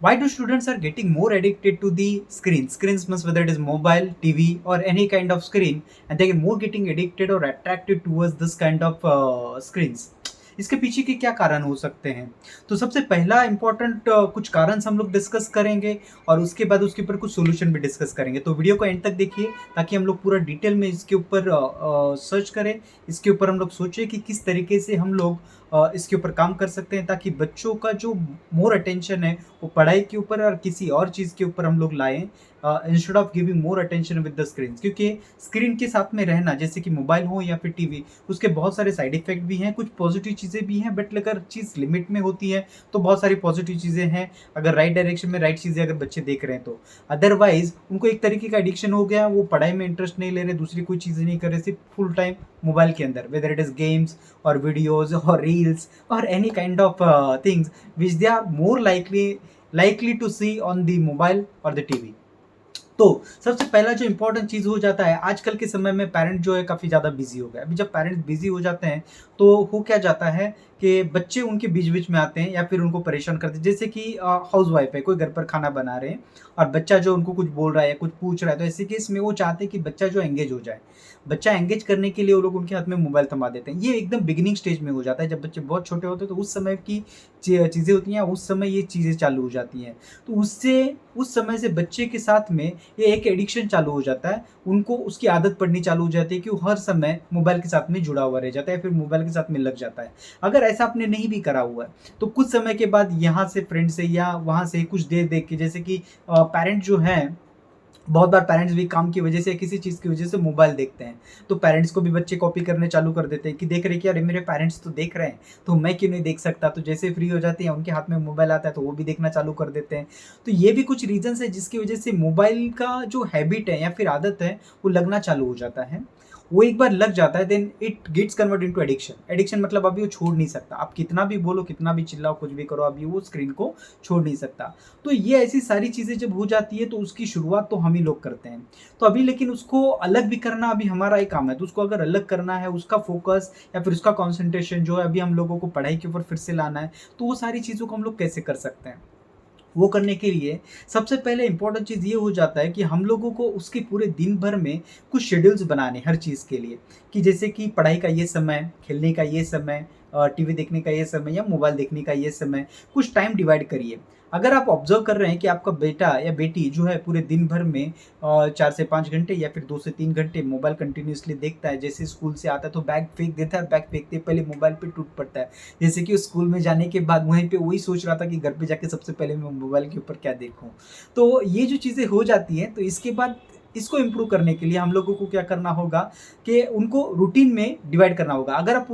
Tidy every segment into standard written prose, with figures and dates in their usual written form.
Why do students are getting more addicted to the screens means whether it is mobile, TV or any kind of screen, and they get more getting addicted or attracted towards this kind of screens. इसके पीछे के क्या कारण हो सकते हैं? तो सबसे पहला इम्पोर्टेंट कुछ कारण हम लोग डिस्कस करेंगे और उसके बाद उसके ऊपर कुछ सॉल्यूशन भी डिस्कस करेंगे। तो वीडियो को एंड तक देखिए ताकि हम लोग पूरा डिटेल में इसके ऊपर सर्च करें, इसके ऊपर हम लोग सोचें कि किस तरीके से हम लोग इसके ऊपर काम कर सकते हैं ताकि बच्चों का जो मोर अटेंशन है वो पढ़ाई के ऊपर और किसी और चीज़ के ऊपर हम लोग लाएँ, instead of giving more attention with the screen. क्योंकि स्क्रीन के साथ में रहना जैसे कि मोबाइल हो या फिर टीवी, उसके बहुत सारे साइड इफ़ेक्ट भी हैं, कुछ पॉजिटिव चीज़ें भी हैं, बट अगर चीज़ लिमिट में होती है तो बहुत सारी पॉजिटिव चीज़ें हैं, अगर राइट डायरेक्शन में राइट चीज़ें अगर बच्चे देख रहे हैं तो। अदरवाइज़ उनको एक तरीके का एडिक्शन हो गया, वो पढ़ाई में इंटरेस्ट नहीं ले रहे, दूसरी कोई चीज़ें नहीं कर रहे, सिर्फ फुल टाइम मोबाइल के अंदर, वेदर इट इज़ गेम्स और वीडियोज़ और रील्स और any kind of things which they are more likely to see on the mobile or the TV। तो सबसे पहला जो इम्पोर्टेंट चीज़ हो जाता है, आजकल के समय में पेरेंट जो है काफ़ी ज़्यादा बिजी हो गए। अभी जब पेरेंट्स बिजी हो जाते हैं तो हो क्या जाता है कि बच्चे उनके बीच-बीच में आते हैं या फिर उनको परेशान करते हैं। जैसे कि हाउसवाइफ है, कोई घर पर खाना बना रहे हैं और बच्चा जो उनको कुछ बोल रहा है या कुछ पूछ रहा है, तो ऐसे केस में वो चाहते हैं कि बच्चा जो एंगेज हो जाए। बच्चा एंगेज करने के लिए वो लोग उनके हाथ में मोबाइल थमा देते हैं। ये एकदम बिगिनिंग स्टेज में हो जाता है, जब बच्चे बहुत छोटे होते हैं तो उस समय की चीज़ें होती हैं, उस समय ये चीज़ें चालू हो जाती हैं। तो उससे उस समय से बच्चे के साथ में ये एक एडिक्शन चालू हो जाता है, उनको उसकी आदत पड़नी चालू हो जाती है कि वो हर समय मोबाइल के साथ में जुड़ा हुआ रह जाता है, फिर मोबाइल के साथ में लग जाता है। अगर ऐसा आपने नहीं भी करा हुआ है, तो कुछ समय के बाद यहाँ से फ्रेंड से या वहाँ से कुछ देख के, जैसे कि पेरेंट जो हैं, बहुत बार पेरेंट्स भी काम की वजह से किसी चीज़ की वजह से मोबाइल देखते हैं, तो पेरेंट्स को भी बच्चे कॉपी करने चालू कर देते हैं कि देख रहे हैं कि अरे मेरे पेरेंट्स तो देख रहे हैं, तो मैं क्यों नहीं देख सकता? तो जैसे फ्री हो जाते हैं, उनके हाथ में मोबाइल आता है तो वो भी देखना चालू कर देते हैं। तो ये भी कुछ रीज़न्स है जिसकी वजह से मोबाइल का जो हैबिट है या फिर आदत है, वो लगना चालू हो जाता है। वो एक बार लग जाता है, then it gets convert into addiction. Addiction मतलब अभी वो छोड़ नहीं सकता। आप कितना भी बोलो, कितना भी चिल्लाओ, कुछ भी करो, अभी वो स्क्रीन को छोड़ नहीं सकता। तो ये ऐसी सारी चीज़ें जब हो जाती है तो उसकी शुरुआत तो हम ही लोग करते हैं। तो अभी लेकिन उसको अलग भी करना अभी हमारा ही काम है। तो उसको अगर अलग करना है, उसका फ़ोकस या फिर उसका कॉन्सन्ट्रेशन जो है अभी हम लोगों को पढ़ाई के ऊपर फिर से लाना है, तो वो सारी चीज़ों को हम लोग कैसे कर सकते हैं? वो करने के लिए सबसे पहले इम्पोर्टेंट चीज़ ये हो जाता है कि हम लोगों को उसके पूरे दिन भर में कुछ शेड्यूल्स बनाने हर चीज़ के लिए, कि जैसे कि पढ़ाई का ये समय, खेलने का ये समय, टीवी देखने का ये समय या मोबाइल देखने का ये समय, कुछ टाइम डिवाइड करिए। अगर आप ऑब्जर्व कर रहे हैं कि आपका बेटा या बेटी जो है पूरे दिन भर में 4 से 5 घंटे या फिर 2 से 3 घंटे मोबाइल कंटिन्यूअसली देखता है, जैसे स्कूल से आता है तो बैग फेंक देता है, बैग फेंकते ही पहले मोबाइल पे टूट पड़ता है। जैसे कि स्कूल में जाने के बाद वहीं पे वही सोच रहा था कि घर पे जाके सबसे पहले मैं मोबाइल के ऊपर क्या देखूँ। तो ये जो चीज़ें हो जाती हैं, तो इसके बाद इसको इम्प्रूव करने के लिए हम लोगों को क्या करना होगा कि उनको रूटीन में डिवाइड करना होगा। अगर आप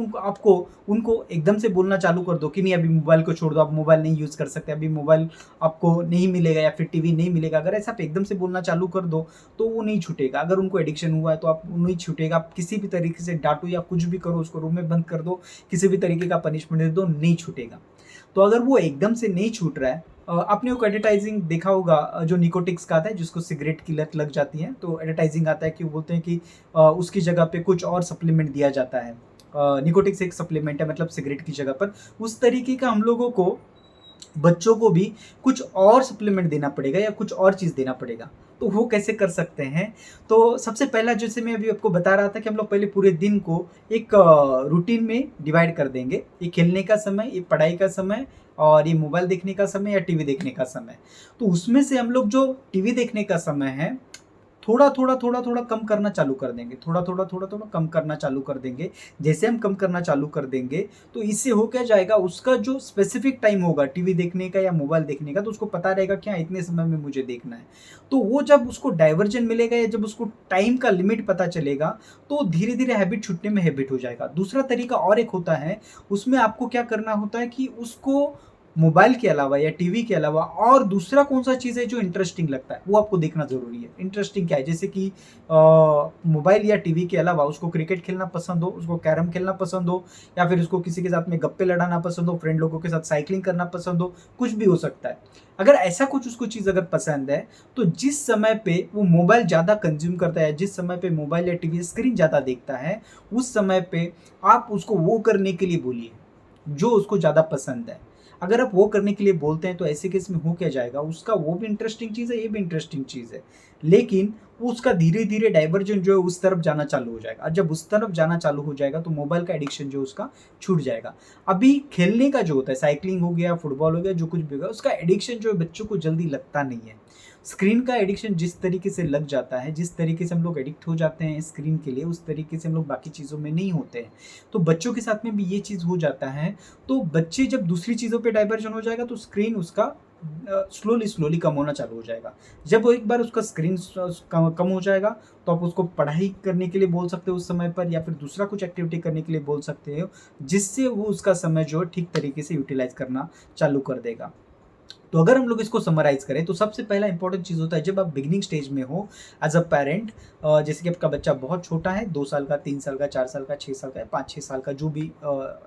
उनको एकदम से बोलना चालू कर दो कि नहीं अभी मोबाइल को छोड़ दो, आप मोबाइल नहीं यूज़ कर सकते, अभी मोबाइल आपको नहीं मिलेगा या फिर टीवी नहीं मिलेगा, अगर ऐसा आप एकदम से बोलना चालू कर दो, तो वो नहीं छूटेगा। अगर उनको एडिक्शन हुआ है तो आप नहीं छूटेगा। आप किसी भी तरीके से डाँटो या कुछ भी करो, उसको रूम में बंद कर दो, किसी भी तरीके का पनिशमेंट दे दो, नहीं छूटेगा। तो अगर वो एकदम से नहीं छूट रहा है, आपने वो एडवर्टाइजिंग देखा होगा, जो निकोटिक्स का आता है जिसको सिगरेट की लत लग जाती है, तो एडवर्टाइजिंग आता है कि वो बोलते हैं कि उसकी जगह पे कुछ और सप्लीमेंट दिया जाता है। निकोटिक्स एक सप्लीमेंट है, मतलब सिगरेट की जगह पर। उस तरीके का हम लोगों को बच्चों को भी कुछ और सप्लीमेंट देना पड़ेगा या कुछ और चीज़ देना पड़ेगा। तो वो कैसे कर सकते हैं? तो सबसे पहला जैसे मैं अभी आपको बता रहा था कि हम लोग पहले पूरे दिन को एक रूटीन में डिवाइड कर देंगे। ये खेलने का समय, ये पढ़ाई का समय और ये मोबाइल देखने का समय या टीवी देखने का समय। तो उसमें से हम लोग जो टीवी देखने का समय है, थोड़ा-थोड़ा कम करना चालू कर देंगे, थोड़ा-थोड़ा कम करना चालू कर देंगे। जैसे हम कम करना चालू कर देंगे, तो इससे हो क्या जाएगा, उसका जो स्पेसिफिक टाइम होगा टीवी देखने का या मोबाइल देखने का, तो उसको पता रहेगा कि हाँ, इतने समय में मुझे देखना है। तो वो जब उसको डाइवर्जन मिलेगा या जब उसको टाइम का लिमिट पता चलेगा, तो धीरे-धीरे हैबिट छूटने में हैबिट हो जाएगा। दूसरा तरीका और एक होता है, उसमें आपको क्या करना होता है कि उसको मोबाइल के अलावा या टीवी के अलावा और दूसरा कौन-सा चीज़ है जो इंटरेस्टिंग लगता है, वो आपको देखना ज़रूरी है। इंटरेस्टिंग क्या है? जैसे कि मोबाइल या टीवी के अलावा उसको क्रिकेट खेलना पसंद हो, उसको कैरम खेलना पसंद हो या फिर उसको किसी के साथ में गप्पे लड़ाना पसंद हो, फ्रेंड लोगों के साथ साइक्लिंग करना पसंद हो, कुछ भी हो सकता है। अगर ऐसा कुछ उसको चीज़ अगर पसंद है, तो जिस समय पे वो मोबाइल ज़्यादा कंज़्यूम करता है, जिस समय पे मोबाइल या टीवी स्क्रीन ज़्यादा देखता है, उस समय पे आप उसको वो करने के लिए बोलिए, जो उसको ज़्यादा पसंद है। अगर आप वो करने के लिए बोलते हैं तो ऐसे केस में हो क्या जाएगा, उसका वो भी इंटरेस्टिंग चीज़ है, ये भी इंटरेस्टिंग चीज़ है, लेकिन वो उसका धीरे धीरे डाइवर्जन जो है उस तरफ जाना चालू हो जाएगा। और जब उस तरफ जाना चालू हो जाएगा तो मोबाइल का एडिक्शन जो है उसका छूट जाएगा। अभी खेलने का जो होता है, साइकिलिंग हो गया, फुटबॉल हो गया, जो कुछ भी होगा, उसका एडिक्शन जो है बच्चों को जल्दी लगता नहीं है। स्क्रीन का एडिक्शन जिस तरीके से लग जाता है, जिस तरीके से हम लोग एडिक्ट हो जाते हैं स्क्रीन के लिए, उस तरीके से हम लोग बाकी चीज़ों में नहीं होते हैं। तो बच्चों के साथ में भी ये चीज़ हो जाता है। तो बच्चे जब दूसरी चीज़ों पे डाइवर्जन हो जाएगा तो स्क्रीन उसका स्लोली स्लोली कम होना चालू हो जाएगा। जब वो एक बार उसका स्क्रीन कम हो जाएगा तो आप उसको पढ़ाई करने के लिए बोल सकते हो उस समय पर, या फिर दूसरा कुछ एक्टिविटी करने के लिए बोल सकते हो, जिससे वो उसका समय जो है ठीक तरीके से यूटिलाइज करना चालू कर देगा। तो अगर हम लोग इसको समराइज करें तो सबसे पहला इंपॉर्टेंट चीज़ होता है, जब आप बिगिनिंग स्टेज में हो एज अ पेरेंट, जैसे कि आपका बच्चा बहुत छोटा है, 2 साल का, 3 साल का, 4 साल का, 6 साल का, 5-6 साल का, जो भी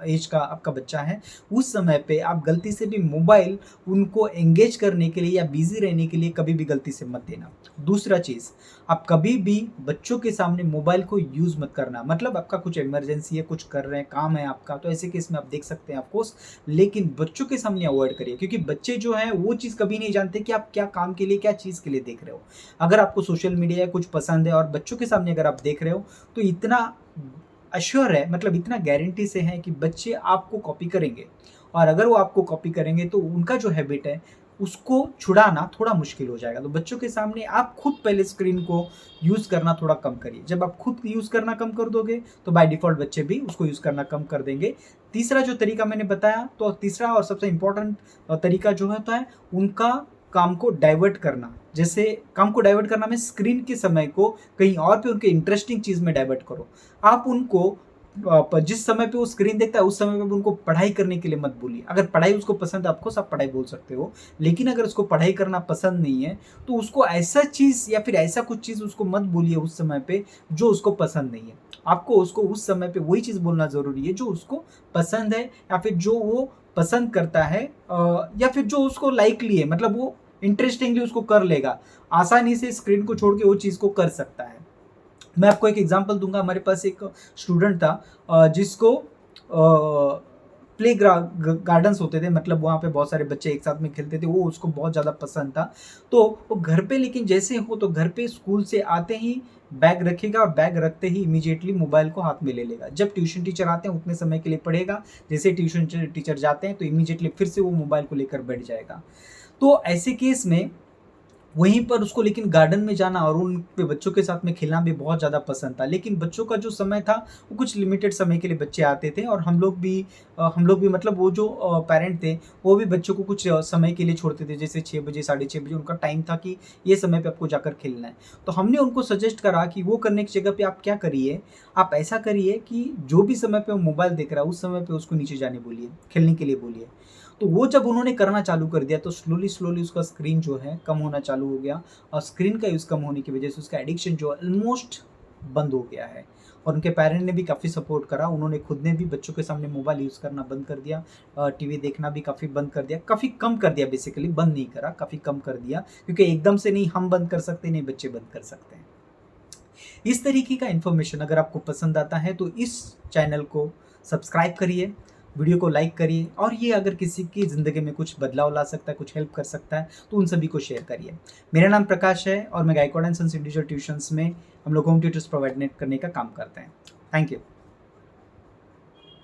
एज का आपका बच्चा है, उस समय पे आप गलती से भी मोबाइल उनको एंगेज करने के लिए या बिजी रहने के लिए कभी भी गलती से मत देना। दूसरा चीज़, आप कभी भी बच्चों के सामने मोबाइल को यूज़ मत करना। मतलब आपका कुछ इमरजेंसी है, कुछ कर रहे हैं, काम है आपका, तो ऐसे केस में आप देख सकते हैं ऑफकोर्स, लेकिन बच्चों के सामने अवॉइड करिए, क्योंकि बच्चे जो हैं वो चीज़ कभी नहीं जानते कि आप क्या काम के लिए, क्या चीज़ के लिए देख रहे हो। अगर आपको सोशल मीडिया कुछ पसंद है और बच्चों के सामने अगर आप देख रहे हो, तो इतना अश्योर है, मतलब इतना गारंटी से है कि बच्चे आपको कॉपी करेंगे, और अगर वो आपको कॉपी करेंगे तो उनका जो हैबिट है उसको छुड़ाना थोड़ा मुश्किल हो जाएगा। तो बच्चों के सामने आप खुद पहले स्क्रीन को यूज़ करना थोड़ा कम करिए। जब आप खुद यूज़ करना कम कर दोगे तो बाय डिफ़ॉल्ट बच्चे भी उसको यूज़ करना कम कर देंगे। तीसरा जो तरीका मैंने बताया, तो तीसरा और सबसे इम्पोर्टेंट तरीका जो होता है, उनका काम को डाइवर्ट करना। जैसे काम को डाइवर्ट करना में स्क्रीन के समय को कहीं और पे उनके इंटरेस्टिंग चीज़ में डाइवर्ट करो। आप उनको जिस समय पे वो स्क्रीन देखता है उस समय पे उनको पढ़ाई करने के लिए मत बोलिए। अगर पढ़ाई उसको पसंद है, ऑफकोर्स आप पढ़ाई बोल सकते हो, लेकिन अगर उसको पढ़ाई करना पसंद नहीं है तो उसको ऐसा चीज़ या फिर ऐसा कुछ चीज़ उसको मत बोलिए उस समय पे जो उसको पसंद नहीं है। आपको उसको उस समय पे वही चीज़ बोलना ज़रूरी है जो उसको पसंद है, या फिर जो वो पसंद करता है, या फिर जो उसको लाइकली है, मतलब वो इंटरेस्टिंगली उसको कर लेगा, आसानी से स्क्रीन को छोड़ के वो चीज़ को कर सकता है। मैं आपको एक एग्जांपल दूंगा। हमारे पास एक स्टूडेंट था जिसको प्ले गार्डन्स होते थे, मतलब वहाँ पे बहुत सारे बच्चे एक साथ में खेलते थे, वो उसको बहुत ज़्यादा पसंद था। तो वो घर पे, लेकिन जैसे हो तो घर पे स्कूल से आते ही बैग रखेगा और बैग रखते ही इमीडिएटली मोबाइल को हाथ में ले लेगा। जब ट्यूशन टीचर आते हैं उतने समय के लिए पढ़ेगा, जैसे ट्यूशन टीचर जाते हैं तो इमीडिएटली फिर से वो मोबाइल को लेकर बैठ जाएगा। तो ऐसे केस में वहीं पर उसको लेकिन गार्डन में जाना और उन पे बच्चों के साथ में खेलना भी बहुत ज़्यादा पसंद था। लेकिन बच्चों का जो समय था वो कुछ लिमिटेड समय के लिए बच्चे आते थे, और हम लोग भी मतलब वो जो पेरेंट थे वो भी बच्चों को कुछ समय के लिए छोड़ते थे, जैसे 6 बजे, साढ़े 6 बजे उनका टाइम था कि ये समय पे आपको जाकर खेलना है। तो हमने उनको सजेस्ट करा कि वो करने की जगह पे आप क्या करिए, आप ऐसा करिए कि जो भी समय पे वो मोबाइल देख रहा है उस समय पे उसको नीचे जाने बोलिए, खेलने के लिए बोलिए। तो वो जब उन्होंने करना चालू कर दिया तो स्लोली स्लोली उसका स्क्रीन जो है कम होना चालू हो गया, और स्क्रीन का यूज़ कम होने की वजह से उसका एडिक्शन जो ऑलमोस्ट बंद हो गया है। और उनके पेरेंट ने भी काफ़ी सपोर्ट करा, उन्होंने खुद ने भी बच्चों के सामने मोबाइल यूज़ करना बंद कर दिया, टीवी देखना भी काफ़ी बंद कर दिया, काफ़ी कम कर दिया, बेसिकली बंद नहीं करा, काफ़ी कम कर दिया, क्योंकि एकदम से नहीं हम बंद कर सकते, नहीं बच्चे बंद कर सकते हैं। इस तरीके का इन्फॉर्मेशन अगर आपको पसंद आता है तो इस चैनल को सब्सक्राइब करिए, वीडियो को लाइक करिए, और ये अगर किसी की ज़िंदगी में कुछ बदलाव ला सकता है, कुछ हेल्प कर सकता है, तो उन सभी को शेयर करिए। मेरा नाम प्रकाश है और मैं Gaikwad and sons individual tuitions में हम लोग होम ट्यूटर्स प्रोवाइड करने का काम करते हैं। Thank you.